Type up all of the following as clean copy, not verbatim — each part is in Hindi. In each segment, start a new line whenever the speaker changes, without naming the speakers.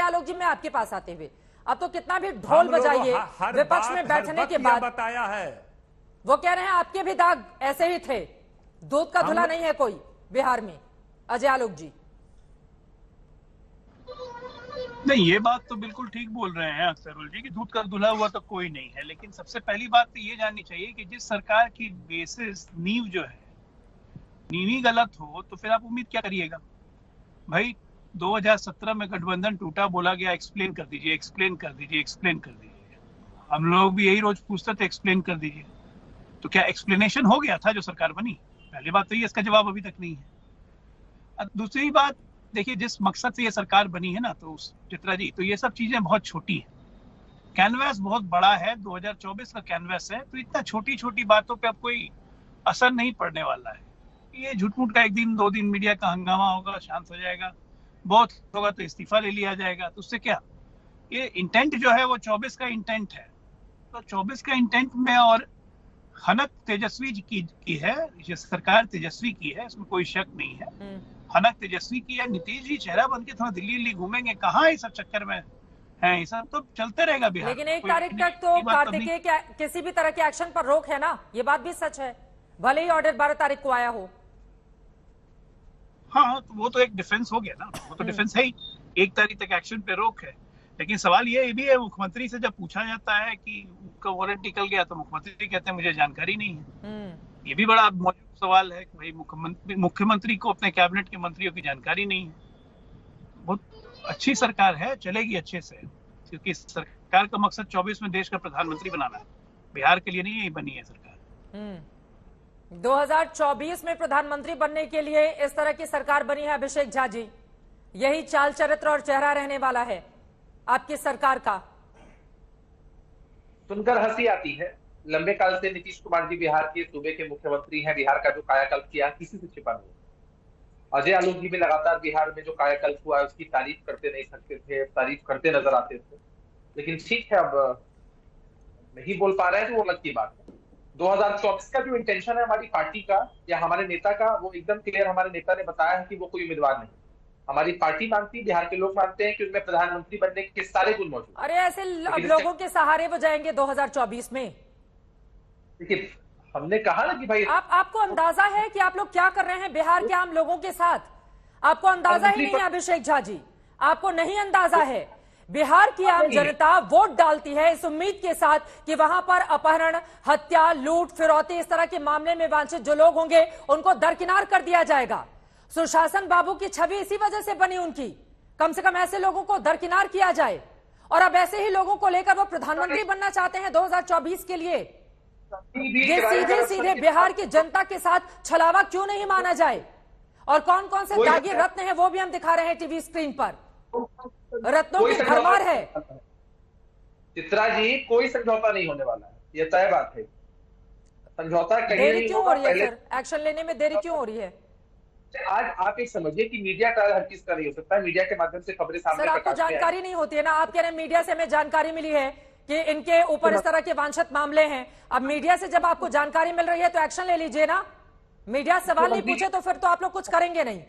आलोक जी, मैं आपके पास आते हुए, अब तो कितना भी ढोल बजाइए विपक्ष में बैठने के बाद
बताया है,
वो कह रहे हैं आपके भी दाग ऐसे ही थे, दूध का धुला नहीं है कोई बिहार में। अजय आलोक जी,
नहीं, ये बात तो बिल्कुल ठीक बोल रहे हैं अख्तरुल जी कि दूध का धुला हुआ तो कोई नहीं है, लेकिन सबसे पहली बात तो ये जाननी चाहिए कि जिस सरकार की बेसिस नींव जो है, नींव ही गलत हो तो फिर आप उम्मीद क्या करिएगा भाई। 2017 में गठबंधन टूटा, बोला गया एक्सप्लेन कर दीजिए, एक्सप्लेन कर दीजिए, एक्सप्लेन कर दीजिए। हम लोग भी यही रोज पूछते थे एक्सप्लेन कर दीजिए, तो क्या एक्सप्लेनेशन हो गया था जो सरकार बनी? पहली बात तो ये, इसका जवाब अभी तक नहीं है। दूसरी बात देखिए, जिस मकसद से ये सरकार बनी है ना, तो चित्रा जी, तो ये सब चीजें बहुत छोटी है, कैनवास बहुत बड़ा है, 2024 का कैनवास है, तो इतना छोटी छोटी बातों पे अब कोई असर नहीं पड़ने वाला है। ये झूठ-मूठ का एक दिन 2 दिन मीडिया का हंगामा होगा, शांत हो जाएगा, बहुत होगा तो इस्तीफा ले लिया जाएगा, तो उससे क्या? ये इंटेंट जो है वो 24 का इंटेंट है, तो 24 का इंटेंट में और हनक तेजस्वी की है, ये सरकार तेजस्वी की है, इसमें कोई शक नहीं है। हनक तेजस्वी की है, नीतीश जी चेहरा बन के थोड़ा दिल्ली घूमेंगे, कहाँ इस सब चक्कर में है, ये सब तो चलते रहेगा बिहार।
लेकिन 1 तारीख तक तो कार्तिकेय के किसी भी तरह के एक्शन पर रोक है ना, ये बात भी सच है, भले ही ऑर्डर 12 तारीख को आया हो।
हाँ, तो वो तो एक डिफेंस हो गया ना, वो तो डिफेंस है ही, 1 तारीख तक एक्शन पे रोक है। लेकिन सवाल ये भी है, मुख्यमंत्री से जब पूछा जाता है कि उनका वारंट निकल गया, तो मुख्यमंत्री कहते हैं मुझे जानकारी नहीं है। ये भी बड़ा मौजूद सवाल है कि भाई मुख्यमंत्री को अपने कैबिनेट के मंत्रियों की जानकारी नहीं है। बहुत अच्छी सरकार है, चलेगी अच्छे से, क्योंकि सरकार का मकसद 24 में देश का प्रधानमंत्री बनाना है, बिहार के लिए नहीं बनी है सरकार।
2024 में प्रधानमंत्री बनने के लिए इस तरह की सरकार बनी है अभिषेक झा जी, यही चाल चरित्र और चेहरा रहने वाला है आपकी सरकार का।
सुनकर हंसी आती है। लंबे काल से नीतीश कुमार जी बिहार के सूबे के मुख्यमंत्री हैं, बिहार का जो कायाकल्प किया किसी से छिपा नहीं। अजय आलोक जी भी लगातार बिहार में जो कायाकल्प हुआ उसकी तारीफ करते नहीं सकते थे, तारीफ करते नजर आते थे, लेकिन ठीक है, अब नहीं बोल पा रहे हैं तो वो अलग की बात है। 2024 का जो इंटेंशन है हमारी पार्टी का या हमारे नेता का, वो एकदम क्लियर हमारे नेता ने बताया है कि वो कोई उम्मीदवार नहीं। हमारी पार्टी मानती है, बिहार के लोग मानते हैं कि उनमें प्रधानमंत्री बनने के सारे गुण मौजूद।
अरे ऐसे लोगों के सहारे वो जाएंगे 2024 में।
देखिए, हमने कहा ना कि भाई
आपको अंदाजा है कि आप लोग क्या कर रहे हैं बिहार के आम लोगों के साथ? आपको अंदाजा ही नहीं है अभिषेक झा जी, आपको नहीं अंदाजा है। बिहार की आम जनता वोट डालती है इस उम्मीद के साथ कि वहां पर अपहरण, हत्या, लूट, फिरौती, इस तरह के मामले में वांछित जो लोग होंगे उनको दरकिनार कर दिया जाएगा। सुशासन बाबू की छवि इसी वजह से बनी उनकी, कम से कम ऐसे लोगों को दरकिनार किया जाए। और अब ऐसे ही लोगों को लेकर वो प्रधानमंत्री बनना चाहते हैं 2024 के लिए। ये सीधे सीधे बिहार की जनता के साथ छलावा क्यों नहीं माना जाए? और कौन कौन से दागी रत्न हैं वो भी हम दिखा रहे हैं टीवी स्क्रीन पर, रत्नों की भरमार है।
चित्रा जी, कोई समझौता नहीं होने वाला है, ये तय बात है। समझौता कहीं
देरी क्यों हो रही है सर? एक्शन लेने में देरी क्यों हो रही है?
आज आप एक समझिए कि मीडिया ट्रायल हर किस का नहीं हो सकता है, मीडिया के माध्यम से खबरें सामने
सर आपको जानकारी नहीं होती है ना, आप कह रहे हैं मीडिया से हमें जानकारी मिली है कि इनके ऊपर इस तरह के वांछित मामले हैं। अब मीडिया से जब आपको जानकारी मिल रही है तो एक्शन ले लीजिए ना। मीडिया सवाल नहीं पूछे तो फिर तो आप लोग कुछ करेंगे नहीं।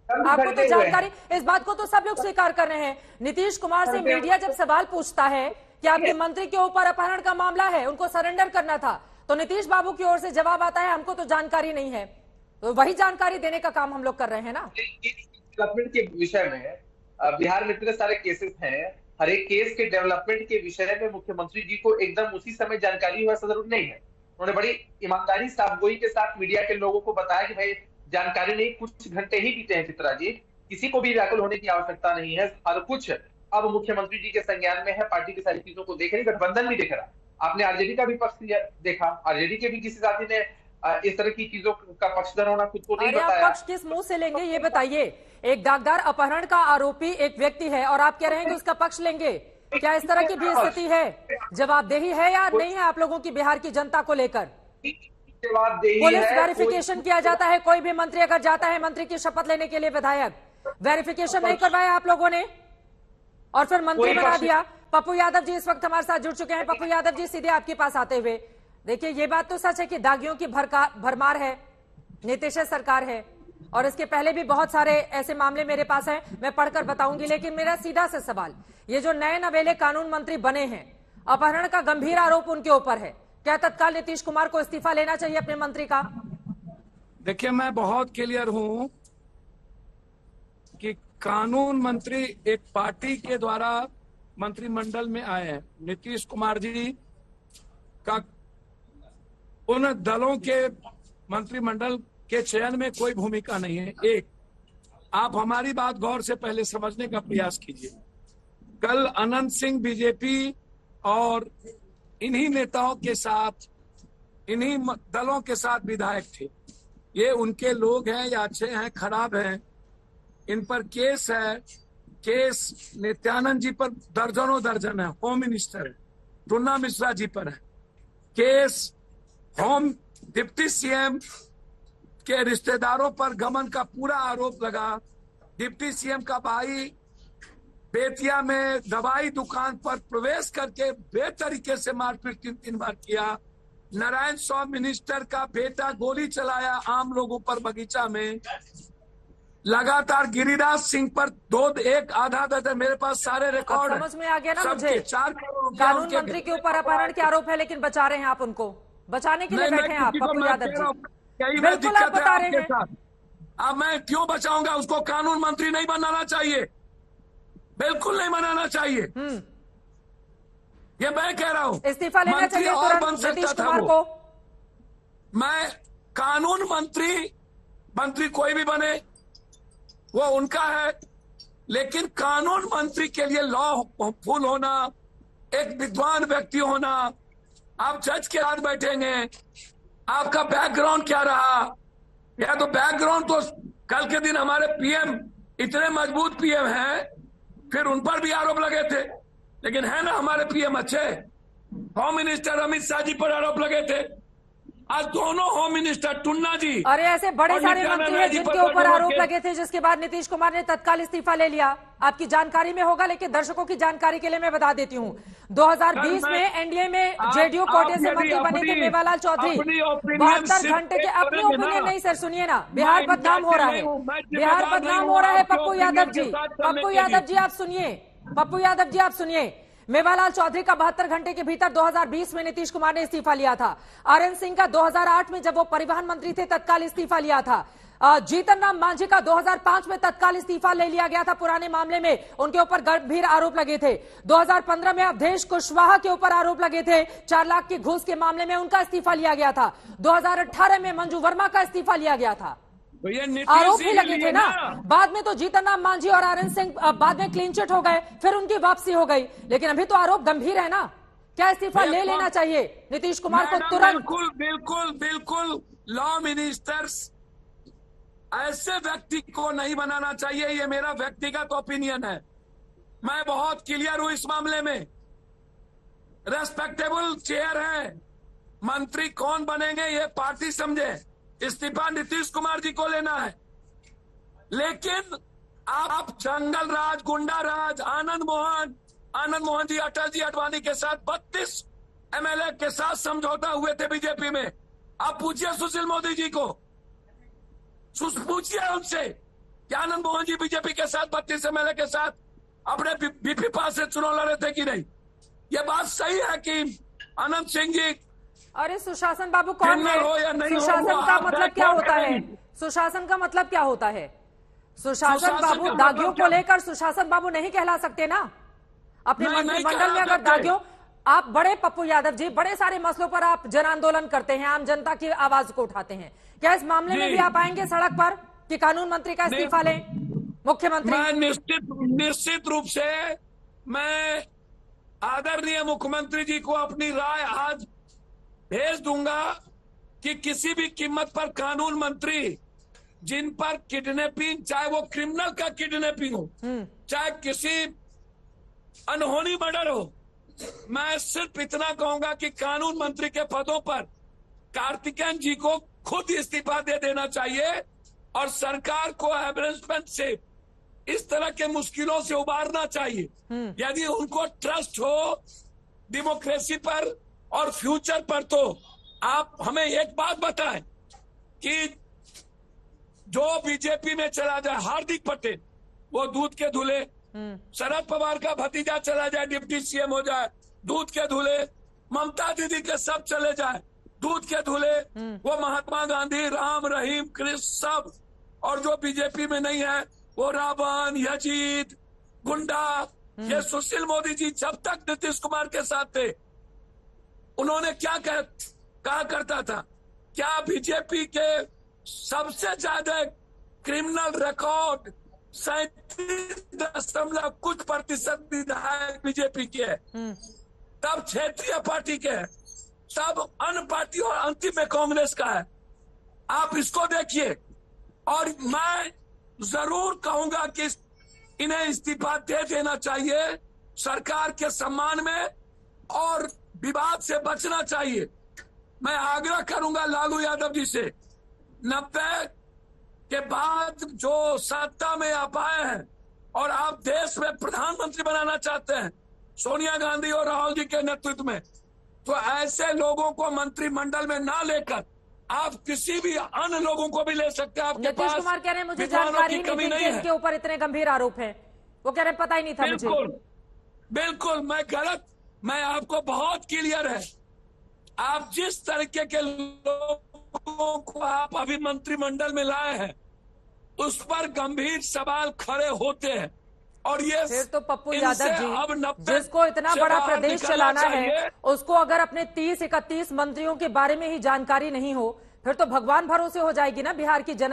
आपको तो जानकारी, इस बात को तो सब लोग स्वीकार कर रहे हैं। नीतीश कुमार से मीडिया जब सवाल पूछता है कि आपके मंत्री के ऊपर अपहरण का मामला है, उनको सरेंडर करना था, तो नीतीश बाबू की ओर से जवाब आता है हमको तो जानकारी नहीं है। तो वही जानकारी देने का काम हम लोग कर रहे हैं ना।
डेवलपमेंट के विषय में बिहार में इतने सारे केसेस हैं, हर एक केस के डेवलपमेंट के विषय में मुख्यमंत्री जी को एकदम उसी समय जानकारी हुआ जरूर नहीं है। उन्होंने बड़ी ईमानदारी साफगोई के साथ मीडिया के लोगों को बताया कि भाई जानकारी नहीं, कुछ घंटे ही बीते हैं चित्रा जी, किसी को भी व्याकुल होने की आवश्यकता नहीं है। हर कुछ अब मुख्यमंत्री जी के संज्ञान में है, पार्टी की सारी चीजों को देख रही, गठबंधन भी देख रहा। आपने आरजेडी का भी पक्ष देखा, आरजेडी के भी किसी साथी ने इस तरह की चीजों का पक्षधर होना खुद को नहीं बताया।
आप पक्ष किस मुंह से लेंगे ये बताइए? एक दागदार अपहरण का आरोपी एक व्यक्ति है और आप कह रहे हैं कि उसका पक्ष लेंगे, क्या इस तरह की भी स्थिति है? जवाबदेही है या नहीं है आप लोगों की बिहार की जनता को लेकर? पुलिस वेरिफिकेशन किया जाता है, कोई भी मंत्री अगर जाता है मंत्री की शपथ लेने के लिए, विधायक वेरिफिकेशन नहीं करवाया आप लोगों ने और फिर मंत्री बना दिया। पप्पू यादव जी इस वक्त हमारे साथ जुड़ चुके हैं। पप्पू यादव जी, सीधे आपके पास आते हुए, देखिए ये बात तो सच है कि दागियों की भरमार है, नीतीश सरकार है और इसके पहले भी बहुत सारे ऐसे मामले मेरे पास हैं, मैं पढ़कर बताऊंगी। लेकिन मेरा सीधा से सवाल, ये जो नए नवेले कानून मंत्री बने हैं, अपहरण का गंभीर आरोप उनके ऊपर है, क्या तत्काल नीतीश कुमार को इस्तीफा लेना चाहिए अपने मंत्री का?
देखिए, मैं बहुत क्लियर हूं कि कानून मंत्री एक पार्टी के द्वारा मंत्रिमंडल में आए हैं। नीतीश कुमार जी का उन दलों के मंत्रिमंडल के चयन में कोई भूमिका नहीं है। एक, आप हमारी बात गौर से पहले समझने का प्रयास कीजिए। कल अनंत सिंह बीजेपी और इन्हीं नेताओं के साथ, इन्हीं दलों के साथ विधायक थे। ये उनके लोग हैं या अच्छे हैं खराब हैं, इन पर केस है। केस नित्यानंद जी पर दर्जनों दर्जन है, होम मिनिस्टर है, टुन्ना मिश्रा जी पर है केस। होम डिप्टी सीएम के रिश्तेदारों पर गमन का पूरा आरोप लगा। डिप्टी सीएम का भाई बेतिया में दवाई दुकान पर प्रवेश करके बेतरीके से मारपीट 3 बार किया। नारायण स्वामी मिनिस्टर का बेटा गोली चलाया आम लोगों पर बगीचा में। लगातार गिरिराज सिंह पर 1 आधा दर्जन, मेरे पास सारे रिकॉर्ड
समझ में आ गया ना मुझे।
4 करोड़
कानून मंत्री के ऊपर अपहरण के आरोप है, लेकिन बचा रहे हैं आप उनको, बचाने के लिए बैठे हैं आप पप्पू यादव जी। बिल्कुल आप बता रहे हैं।
अब मैं क्यों बचाऊंगा उसको? कानून मंत्री नहीं बनाना चाहिए, बिल्कुल नहीं बनाना चाहिए। ये मैं कह रहा हूं।
इस्तीफा लेना चाहिए
और बन
तुरंत नीतीश
सकता
कुमार
था
को।
मैं कानून मंत्री कोई भी बने वो उनका है, लेकिन कानून मंत्री के लिए लॉफुल होना, एक विद्वान व्यक्ति होना, आप जज के साथ बैठेंगे, आपका बैकग्राउंड क्या रहा, या तो बैकग्राउंड तो कल के दिन हमारे पीएम इतने मजबूत पीएम हैं, फिर उन पर भी आरोप लगे थे, लेकिन है ना हमारे पीएम अच्छे। होम मिनिस्टर अमित शाह जी पर आरोप लगे थे, आज दोनों होम मिनिस्टर टुन्ना जी,
अरे ऐसे बड़े सारे मंत्री हैं जिनके ऊपर आरोप लगे थे, जिसके बाद नीतीश कुमार ने तत्काल इस्तीफा ले लिया। आपकी जानकारी में होगा, लेकिन दर्शकों की जानकारी के लिए मैं बता देती हूँ। 2020 में एनडीए में जेडीयू कोटे से मंत्री बने थे मेवालाल चौधरी। 72 घंटे के अपनी ओपिनियन नहीं सर, सुनिए ना, बिहार बदनाम हो रहा है, बिहार बदनाम हो रहा है। पप्पू यादव जी, पप्पू यादव जी आप सुनिए, पप्पू यादव जी आप सुनिए। मेवालाल चौधरी का 72 घंटे के भीतर 2020 में नीतीश कुमार ने इस्तीफा लिया था। आरएन सिंह का 2008 में जब वो परिवहन मंत्री थे तत्काल इस्तीफा लिया था। जीतन राम मांझी का 2005 में तत्काल इस्तीफा ले लिया गया था पुराने मामले में, उनके ऊपर गंभीर आरोप लगे थे। 2015 में अवधेश कुशवाहा के ऊपर आरोप लगे थे, 4 लाख की घूस के मामले में उनका इस्तीफा लिया गया था। 2018 में मंजू वर्मा का इस्तीफा लिया गया था, आरोप भी लगे थे ना। बाद में तो जीतन राम मांझी और आरएन सिंह बाद में क्लीन चिट हो गए, फिर उनकी वापसी हो गई, लेकिन अभी तो आरोप गंभीर है ना। क्या इस्तीफा ले लेना चाहिए नीतीश कुमार को तुरंत?
बिल्कुल बिल्कुल बिल्कुल। लॉ मिनिस्टर्स ऐसे व्यक्ति को नहीं बनाना चाहिए, ये मेरा व्यक्तिगत ओपिनियन है। मैं बहुत क्लियर हूं इस मामले में। रेस्पेक्टेबल चेयर है, मंत्री कौन बनेंगे ये पार्टी समझे। इस्तीफा नीतीश कुमार जी को लेना है, लेकिन आप जंगल राज, गुंडा राज, आनंद मोहन जी, अटल जी अडवाणी के साथ 32 एमएलए के साथ समझौता हुए थे बीजेपी में। आप पूछिए सुशील मोदी जी को, पूछिए उनसे कि आनंद मोहन जी बीजेपी के साथ 32 एमएलए के साथ अपने बीपी पास से चुनाव लड़े थे कि नहीं। ये बात सही है कि अनंत सिंह जी,
अरे सुशासन बाबू कौन है? सुशासन का मतलब क्या होता है? सुशासन का मतलब क्या होता है? सुशासन बाबू दागियों को लेकर सुशासन बाबू नहीं कहला सकते ना अपने मंत्रिमंडल में। अगर दागियों, आप बड़े पप्पू यादव जी, बड़े सारे मसलों पर आप जन आंदोलन करते हैं, आम जनता की आवाज को उठाते हैं, क्या इस मामले में भी आप आएंगे सड़क पर कि कानून मंत्री का इस्तीफा लें मुख्यमंत्री?
मैं निश्चित रूप से मैं आदरणीय मुख्यमंत्री जी को अपनी राय आज भेज दूंगा कि किसी भी कीमत पर कानून मंत्री जिन पर किडनैपिंग, चाहे वो क्रिमिनल का किडनैपिंग हो, चाहे किसी अनहोनी मर्डर हो, मैं सिर्फ इतना कहूंगा कि कानून मंत्री के पदों पर कार्तिकेयन जी को खुद इस्तीफा दे देना चाहिए और सरकार को एम्बेरसमेंट से इस तरह के मुश्किलों से उबारना चाहिए। यदि उनको ट्रस्ट हो डेमोक्रेसी पर और फ्यूचर पर, तो आप हमें एक बात बताएं कि जो बीजेपी में चला जाए, हार्दिक पटेल वो दूध के धुले, शरद पवार का भतीजा चला जाए डिप्टी सीएम हो जाए, दूध के धुले, ममता दीदी के सब चले जाए, दूध के धुले, वो महात्मा गांधी, राम रहीम, कृष्ण सब, और जो बीजेपी में नहीं है वो रावण, यजीद, गुंडा, ये सुशील मोदी जी जब तक नीतीश कुमार के साथ थे उन्होंने क्या कहा करता था, क्या बीजेपी के सबसे ज्यादा क्रिमिनल रिकॉर्ड 37 कुछ % विधायक बीजेपी के है, तब क्षेत्रीय पार्टी के है, तब अन्य पार्टी और अंतिम में कांग्रेस का है। आप इसको देखिए, और मैं जरूर कहूंगा कि इन्हें इस्तीफा दे देना चाहिए सरकार के सम्मान में, और विवाद से बचना चाहिए। मैं आग्रह करूंगा लालू यादव जी से, 90 के बाद जो सत्ता में आप आए हैं और आप देश में प्रधानमंत्री बनाना चाहते हैं सोनिया गांधी और राहुल जी के नेतृत्व में, तो ऐसे लोगों को मंत्रिमंडल में ना लेकर आप किसी भी अन्य लोगों को भी ले सकते हैं। आपके
नीतीश
पास
कुमार कह रहे हैं मुझे
विद्वानों
जानकारी
की
नहीं
कमी
थी कि इनके ऊपर इतने गंभीर आरोप हैं। वो कह रहे हैं पता ही नहीं था मुझे।
बिल्कुल मैं आपको बहुत क्लियर है, आप जिस तरीके के लोगों को आप अभी मंत्रिमंडल में लाए हैं उस पर गंभीर सवाल खड़े होते हैं, और ये
फिर तो पप्पू यादव जी
अब 90
जिसको इतना बड़ा प्रदेश चलाना है
चाहिए।
उसको अगर अपने 30-31 मंत्रियों के बारे में ही जानकारी नहीं हो, फिर तो भगवान भरोसे हो जाएगी ना बिहार की जनता।